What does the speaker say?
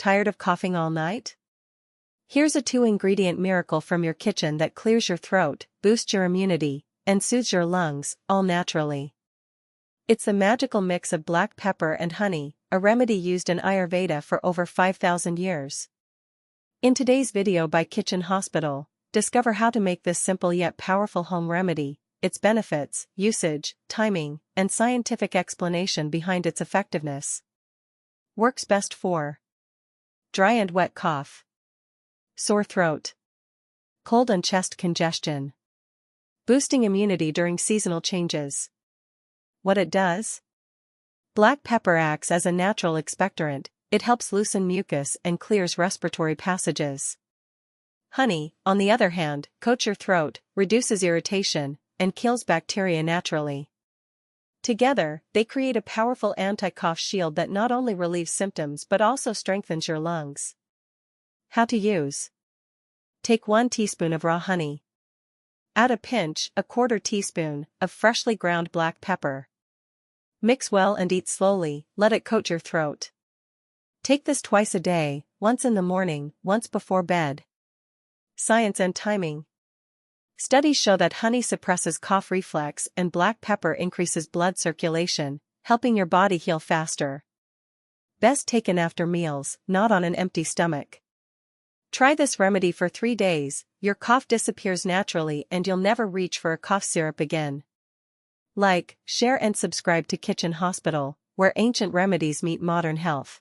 Tired of coughing all night? Here's a 2-ingredient miracle from your kitchen that clears your throat, boosts your immunity, and soothes your lungs, all naturally. It's the magical mix of black pepper and honey, a remedy used in Ayurveda for over 5,000 years. In today's video by Kitchen Hospital, discover how to make this simple yet powerful home remedy, its benefits, usage, timing, and scientific explanation behind its effectiveness. Works best for dry and wet cough, sore throat, cold and chest congestion, boosting immunity during seasonal changes. What it does? Black pepper acts as a natural expectorant. It helps loosen mucus and clears respiratory passages. Honey, on the other hand, coats your throat, reduces irritation, and kills bacteria naturally. Together, they create a powerful anti-cough shield that not only relieves symptoms but also strengthens your lungs. How to use? Take 1 teaspoon of raw honey. Add a pinch, a 1/4 teaspoon, of freshly ground black pepper. Mix well and eat slowly, let it coat your throat. Take this twice a day, once in the morning, once before bed. Science and timing. Studies show that honey suppresses cough reflex and black pepper increases blood circulation, helping your body heal faster. Best taken after meals, not on an empty stomach. Try this remedy for 3 days, your cough disappears naturally and you'll never reach for a cough syrup again. Like, share and subscribe to Kitchen Hospital, where ancient remedies meet modern health.